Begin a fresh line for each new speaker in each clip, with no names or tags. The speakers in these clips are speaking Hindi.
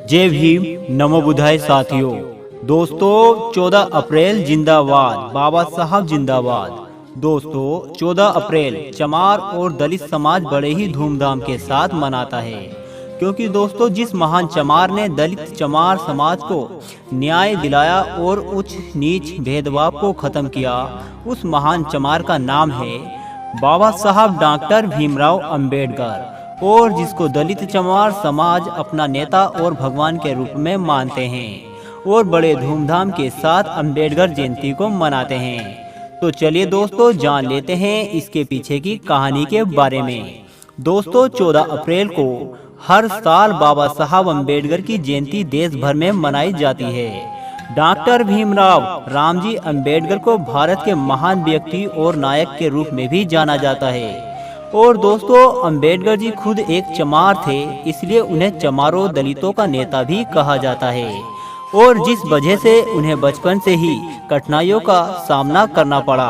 जय भीम, नमो बुद्धाय साथियों। दोस्तों 14 अप्रैल जिंदाबाद, बाबा साहब जिंदाबाद। दोस्तों 14 अप्रैल चमार और दलित समाज बड़े ही धूमधाम के साथ मनाता है, क्योंकि दोस्तों जिस महान चमार ने दलित चमार समाज को न्याय दिलाया और उच्च नीच भेदभाव को खत्म किया, उस महान चमार का नाम है बाबा साहब डॉक्टर भीमराव अंबेडकर, और जिसको दलित चमार समाज अपना नेता और भगवान के रूप में मानते हैं और बड़े धूमधाम के साथ अंबेडकर जयंती को मनाते हैं। तो चलिए दोस्तों जान लेते हैं इसके पीछे की कहानी के बारे में। दोस्तों 14 अप्रैल को हर साल बाबा साहब अंबेडकर की जयंती देश भर में मनाई जाती है। डॉक्टर भीमराव रामजी अंबेडकर को भारत के महान व्यक्ति और नायक के रूप में भी जाना जाता है। और दोस्तों अंबेडकर जी खुद एक चमार थे, इसलिए उन्हें चमारों दलितों का नेता भी कहा जाता है। और जिस वजह से उन्हें बचपन से ही कठिनाइयों का सामना करना पड़ा।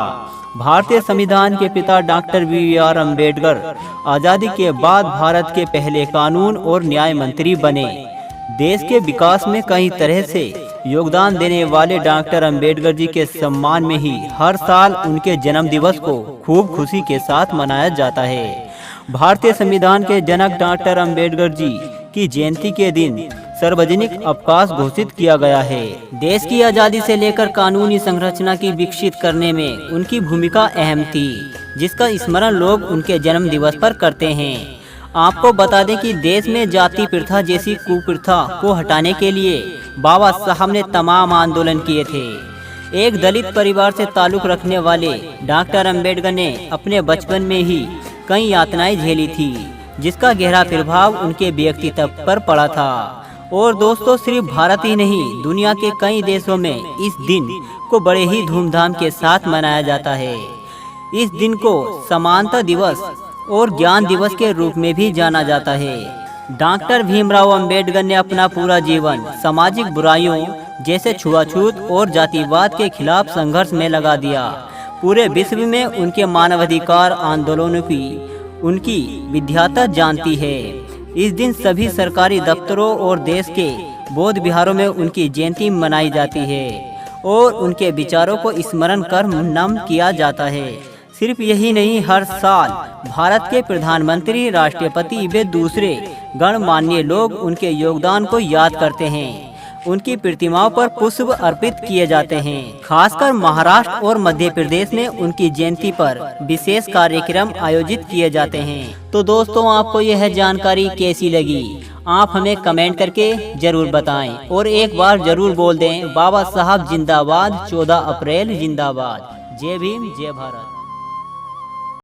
भारतीय संविधान के पिता डॉक्टर बी.आर. अंबेडकर आज़ादी के बाद भारत के पहले कानून और न्याय मंत्री बने। देश के विकास में कई तरह से योगदान देने वाले डॉक्टर अंबेडकर जी के सम्मान में ही हर साल उनके जन्म दिवस को खूब खुशी के साथ मनाया जाता है। भारतीय संविधान के जनक डॉक्टर अंबेडकर जी की जयंती के दिन सार्वजनिक अवकाश घोषित किया गया है। देश की आज़ादी से लेकर कानूनी संरचना की विकसित करने में उनकी भूमिका अहम थी, जिसका स्मरण लोग उनके जन्म दिवस पर करते हैं। आपको बता दें कि देश में जाति प्रथा जैसी कुप्रथा को हटाने के लिए बाबा साहब ने तमाम आंदोलन किए थे। एक दलित परिवार से ताल्लुक रखने वाले डॉक्टर अंबेडकर ने अपने बचपन में ही कई यातनाएं झेली थी, जिसका गहरा प्रभाव उनके व्यक्तित्व पर पड़ा था। और दोस्तों सिर्फ भारत ही नहीं, दुनिया के कई देशों में इस दिन को बड़े ही धूमधाम के साथ मनाया जाता है। इस दिन को समानता दिवस और ज्ञान दिवस के रूप में भी जाना जाता है। डॉक्टर भीमराव अंबेडकर ने अपना पूरा जीवन सामाजिक बुराइयों जैसे छुआछूत और जातिवाद के खिलाफ संघर्ष में लगा दिया। पूरे विश्व में उनके मानवाधिकार आंदोलनों की उनकी विख्यात जानती है। इस दिन सभी सरकारी दफ्तरों और देश के बौद्ध विहारों में उनकी जयंती मनाई जाती है और उनके विचारों को स्मरण कर नमन किया जाता है। सिर्फ यही नहीं, हर साल भारत के प्रधानमंत्री, राष्ट्रपति व दूसरे गणमान्य लोग उनके योगदान को याद करते हैं। उनकी प्रतिमाओं पर पुष्प अर्पित किए जाते हैं। खासकर महाराष्ट्र और मध्य प्रदेश में उनकी जयंती पर विशेष कार्यक्रम आयोजित किए जाते हैं। तो दोस्तों आपको यह जानकारी कैसी लगी, आप हमें कमेंट करके जरूर बताएं और एक बार जरूर बोल दें बाबा साहब जिंदाबाद, 14 अप्रैल जिंदाबाद। जय भीम, जय भारत।